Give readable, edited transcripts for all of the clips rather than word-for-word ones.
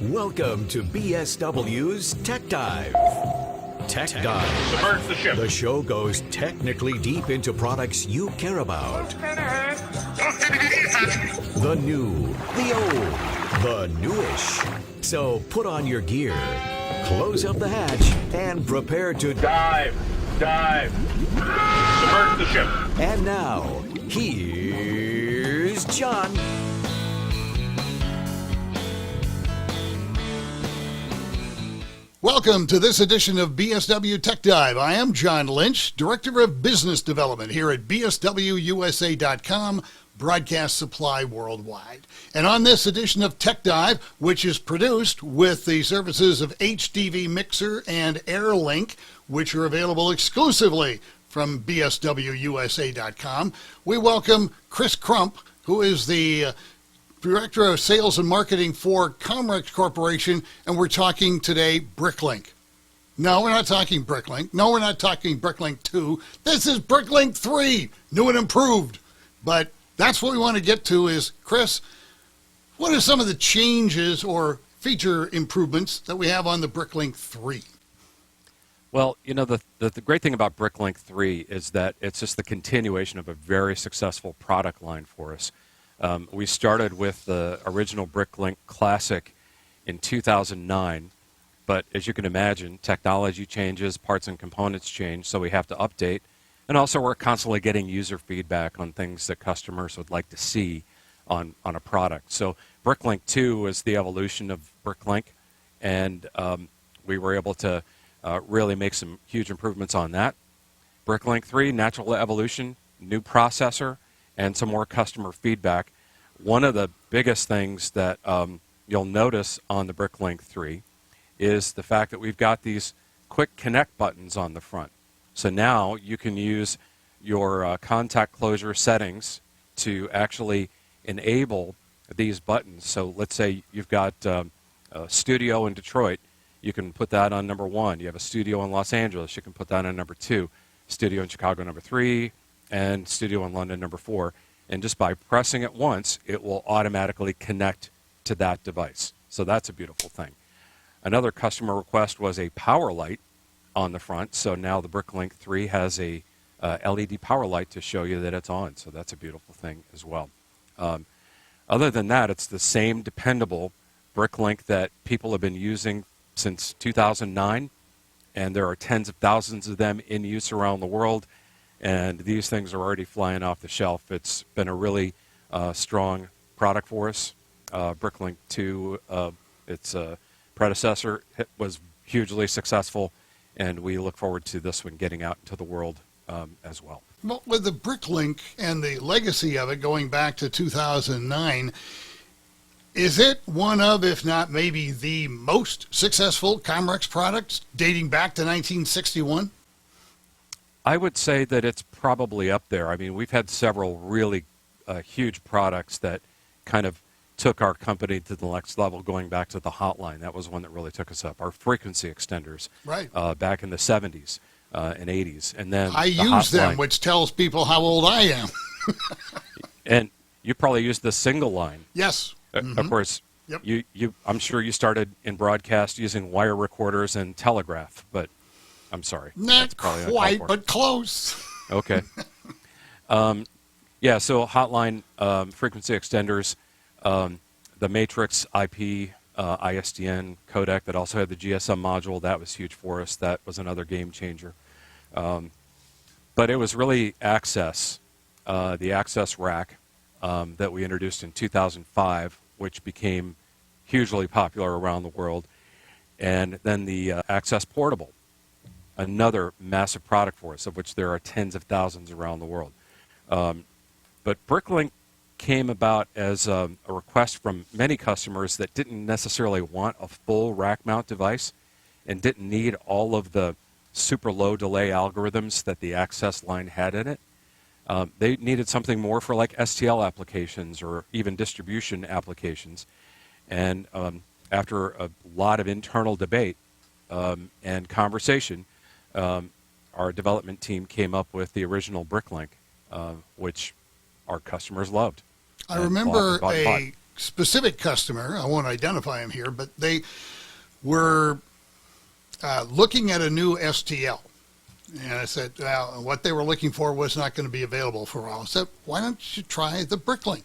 Welcome to BSW's Tech Dive. Tech Dive. Submerge the ship. The show goes technically deep into products you care about. The new, the old, the newish. So put on your gear, close up the hatch, and prepare to Dive. Submerge the ship. And now, here's John. Welcome to this edition of BSW Tech Dive. I am John Lynch, Director of Business Development here at BSWUSA.com, Broadcast Supply Worldwide. And on this edition of Tech Dive, which is produced with the services of HDV Mixer and AirLink, which are available exclusively from BSWUSA.com, we welcome Chris Crump, who is the Director of Sales and Marketing for Comrex Corporation, and we're talking today Bric-Link. No, we're not talking Bric-Link. No, we're not talking Bric-Link 2. This is Bricklink 3, new and improved. But that's what we want to get to is, Chris, what are some of the changes or feature improvements that we have on the Bricklink 3? Well, you know, the great thing about Bricklink 3 is that it's just the continuation of a very successful product line for us. We started with the original Bric-Link Classic in 2009, but as you can imagine, technology changes, parts and components change, so we have to update. And also we're constantly getting user feedback on things that customers would like to see on a product. So Bricklink 2 is the evolution of Bric-Link, and we were able to really make some huge improvements on that. Bricklink 3, natural evolution, new processor, and some more customer feedback. One of the biggest things that you'll notice on the Bricklink 3 is the fact that we've got these quick connect buttons on the front. So now you can use your contact closure settings to actually enable these buttons. So let's say you've got a studio in Detroit, you can put that on number 1. You have a studio in Los Angeles, you can put that on number 2. Studio in Chicago, number 3. And studio in London, number 4. And just by pressing it once, it will automatically connect to that device. So that's a beautiful thing. Another customer request was a power light on the front. So now the Bricklink 3 has a LED power light to show you that it's on. So that's a beautiful thing as well. Other than that, it's the same dependable Bricklink that people have been using since 2009. And there are tens of thousands of them in use around the world. And these things are already flying off the shelf. It's been a really strong product for us. Bricklink 2, its predecessor, was hugely successful, and we look forward to this one getting out into the world as well. Well, with the Bricklink and the legacy of it going back to 2009, is it one of, if not maybe the most successful Comrex products dating back to 1961? I would say that it's probably up there. I mean, we've had several really huge products that kind of took our company to the next level, going back to the hotline. That was one that really took us up. Our frequency extenders, right, back in the 70s and 80s. And then I use them, which tells people how old I am. And you probably used the single line. Yes. Of course, yep. I'm sure you started in broadcast using wire recorders and telegraph, but I'm sorry. Not quite, but close. Okay. Yeah, so hotline frequency extenders, the Matrix IP ISDN codec that also had the GSM module, that was huge for us. That was another game changer. But it was really access, the access rack that we introduced in 2005, which became hugely popular around the world. And then the access portable, another massive product for us, of which there are tens of thousands around the world. But Bricklink came about as a request from many customers that didn't necessarily want a full rack mount device and didn't need all of the super low delay algorithms that the access line had in it. They needed something more for like STL applications or even distribution applications. And after a lot of internal debate and conversation, our development team came up with the original Bricklink, which our customers loved. I remember a specific customer, I won't identify him here, but they were looking at a new STL. And I said, well, what they were looking for was not going to be available for a while. I said, why don't you try the Bric-Link?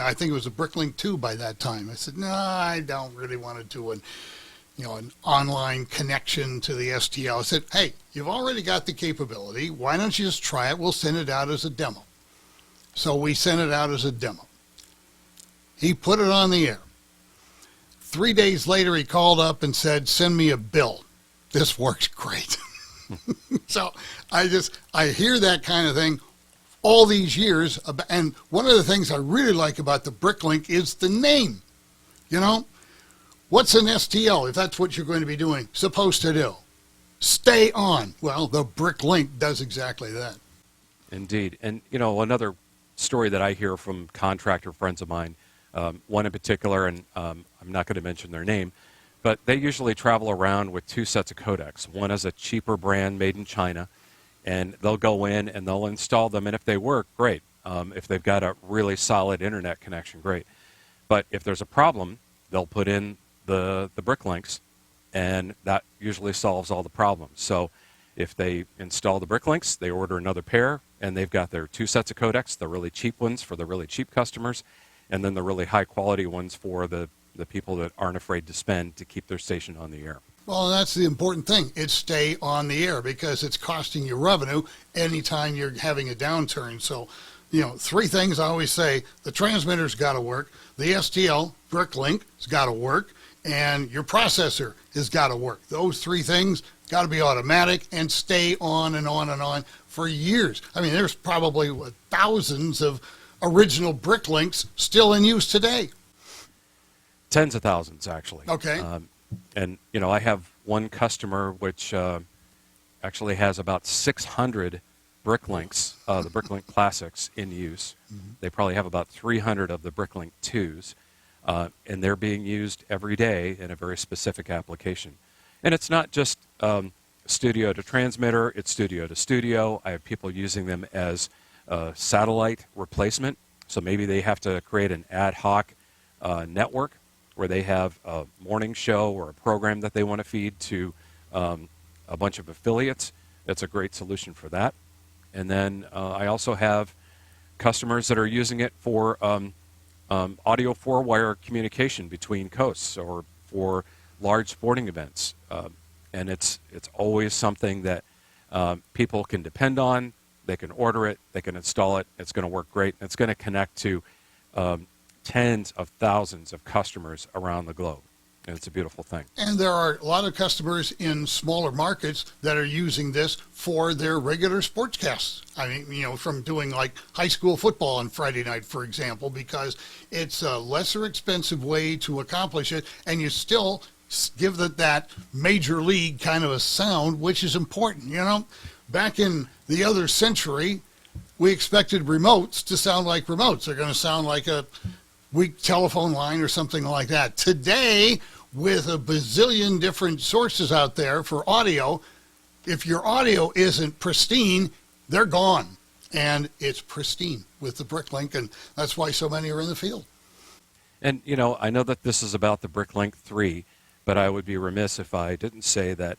I think it was a Bricklink 2 by that time. I said, no, I don't really want to do an online connection to the STL. I said, hey, you've already got the capability. Why don't you just try it? We'll send it out as a demo. So we sent it out as a demo. He put it on the air. 3 days later, he called up and said, send me a bill. This works great. So I hear that kind of thing all these years. And one of the things I really like about the Bric-Link is the name. You know, what's an STL, if that's what you're going to be doing, supposed to do? Stay on. Well, the Bric-Link does exactly that. Indeed. And, you know, another story that I hear from contractor friends of mine, one in particular, and I'm not going to mention their name, but they usually travel around with 2 sets of codecs. One is a cheaper brand made in China, and they'll go in and they'll install them, and if they work, great. If they've got a really solid internet connection, great. But if there's a problem, they'll put in the Bric-Links, and that usually solves all the problems. So if they install the Bric-Links, they order another pair, and they've got their 2 sets of codecs, the really cheap ones for the really cheap customers, and then the really high-quality ones for the people that aren't afraid to spend to keep their station on the air. Well, that's the important thing. It's stay on the air because it's costing you revenue anytime you're having a downturn. So, you know, 3 things I always say. The transmitter's got to work. The STL, Bric-Link, has got to work. And your processor has got to work. Those 3 things got to be automatic and stay on and on and on for years. I mean, there's probably thousands of original Bric-Links still in use today. Tens of thousands, actually. Okay. And, you know, I have one customer which actually has about 600 Bric-Links, the Bric-Link Classics, in use. Mm-hmm. They probably have about 300 of the Bric-Link 2s, and they're being used every day in a very specific application. And it's not just studio to transmitter, it's studio to studio. I have people using them as satellite replacement, so maybe they have to create an ad hoc network where they have a morning show or a program that they want to feed to a bunch of affiliates. It's a great solution for that. And then I also have customers that are using it for audio 4-wire communication between coasts or for large sporting events. And it's always something that people can depend on. They can order it. They can install it. It's going to work great. It's going to connect to tens of thousands of customers around the globe. And it's a beautiful thing. And there are a lot of customers in smaller markets that are using this for their regular sportscasts. I mean, you know, from doing like high school football on Friday night, for example, because it's a lesser expensive way to accomplish it, and you still give that major league kind of a sound, which is important. You know, back in the other century, we expected remotes to sound like remotes. They're going to sound like a weak telephone line or something like that. Today, with a bazillion different sources out there for audio, if your audio isn't pristine, they're gone. And it's pristine with the Bric-Link, and that's why so many are in the field. And, you know, I know that this is about the Bric-Link 3, but I would be remiss if I didn't say that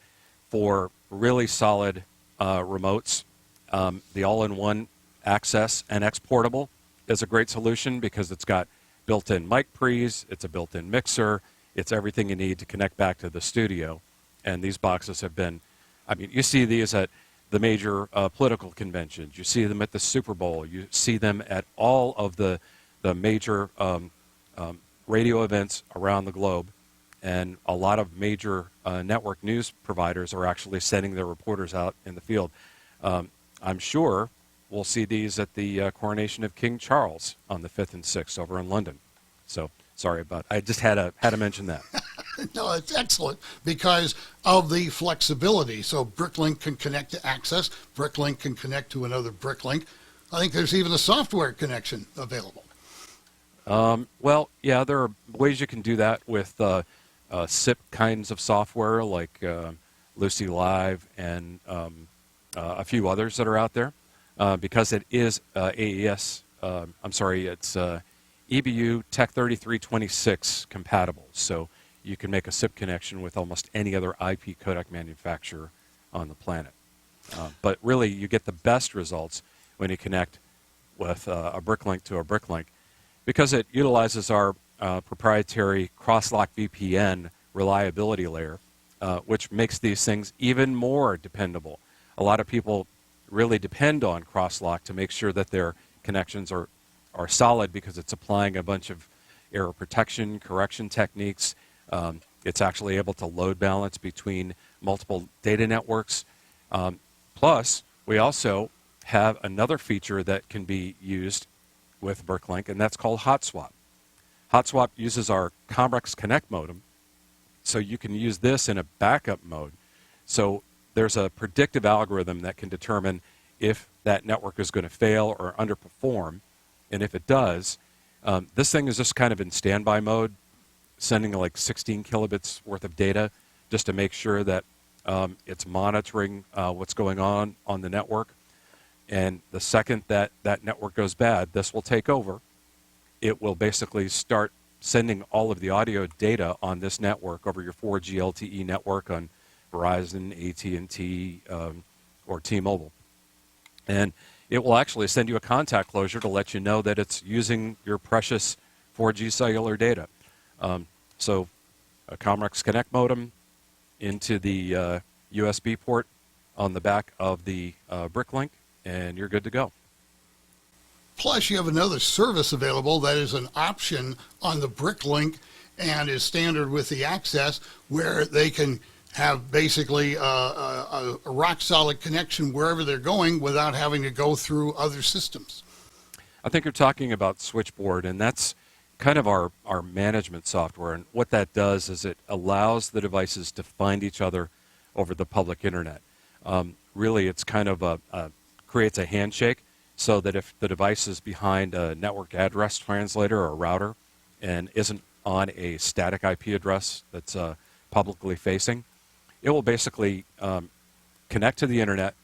for really solid remotes, the all-in-one access and exportable is a great solution because it's got built-in mic pre's, it's a built-in mixer, it's everything you need to connect back to the studio. And these boxes have been, I mean, you see these at the major political conventions, you see them at the Super Bowl, you see them at all of the major radio events around the globe. And a lot of major network news providers are actually sending their reporters out in the field. I'm sure we'll see these at the coronation of King Charles on the 5th and 6th over in London. So sorry about, I just had to mention that. No, it's excellent because of the flexibility. So Bric-Link can connect to Access. Bric-Link can connect to another Bric-Link. I think there's even a software connection available. Well, yeah, there are ways you can do that with SIP kinds of software like Lucy Live and a few others that are out there. Because it is AES, it's EBU Tech 3326 compatible. So you can make a SIP connection with almost any other IP codec manufacturer on the planet. But really, you get the best results when you connect with a Bric-Link to a Bricklink, because it utilizes our proprietary cross-lock VPN reliability layer, which makes these things even more dependable. A lot of people really depend on cross-lock to make sure that their connections are solid, because it's applying a bunch of error protection, correction techniques. It's actually able to load balance between multiple data networks. Plus, we also have another feature that can be used with Bric-Link, and that's called Hot Swap. Hot Swap uses our Comrex Connect modem, so you can use this in a backup mode. So there's a predictive algorithm that can determine if that network is going to fail or underperform, and if it does, this thing is just kind of in standby mode, sending like 16 kilobits worth of data just to make sure that it's monitoring what's going on the network. And the second that that network goes bad, this will take over. It will basically start sending all of the audio data on this network over your 4G LTE network on Verizon, AT&T, or T-Mobile. And it will actually send you a contact closure to let you know that it's using your precious 4G cellular data. So a Comrex Connect modem into the USB port on the back of the Bric-Link, and you're good to go. Plus, you have another service available that is an option on the Bric-Link and is standard with the access, where they can have basically a rock-solid connection wherever they're going without having to go through other systems. I think you're talking about Switchboard, and that's kind of our management software. And what that does is it allows the devices to find each other over the public internet. Really, it's kind of creates a handshake, so that if the device is behind a network address translator or router and isn't on a static IP address that's publicly facing, it will basically connect to the internet.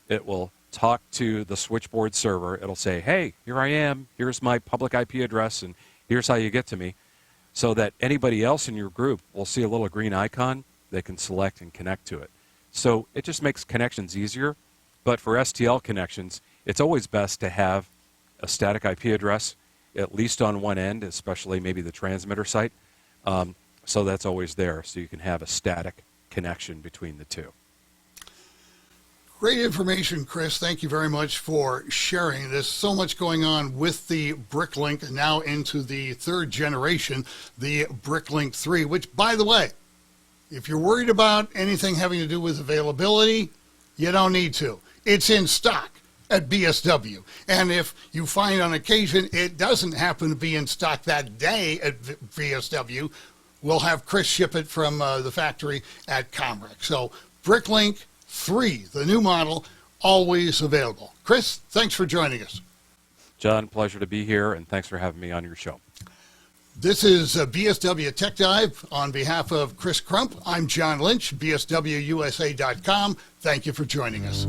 It will talk to the Switchboard server. It'll say, hey, here I am. Here's my public IP address, and here's how you get to me, so that anybody else in your group will see a little green icon. They can select and connect to it. So it just makes connections easier. But for STL connections, it's always best to have a static IP address, at least on one end, especially maybe the transmitter site. So that's always there, so you can have a static connection between the two. Great information, Chris. Thank you very much for sharing. There's so much going on with the Bric-Link, now into the third generation, the Bric-Link 3, which, by the way, if you're worried about anything having to do with availability, you don't need to. It's in stock at BSW. And if you find on occasion it doesn't happen to be in stock that day at BSW, we'll have Chris ship it from the factory at Comrex. So Bric-Link 3, the new model, always available. Chris, thanks for joining us. John, pleasure to be here, and thanks for having me on your show. This is BSW Tech Dive. On behalf of Chris Crump, I'm John Lynch, BSWUSA.com. Thank you for joining us.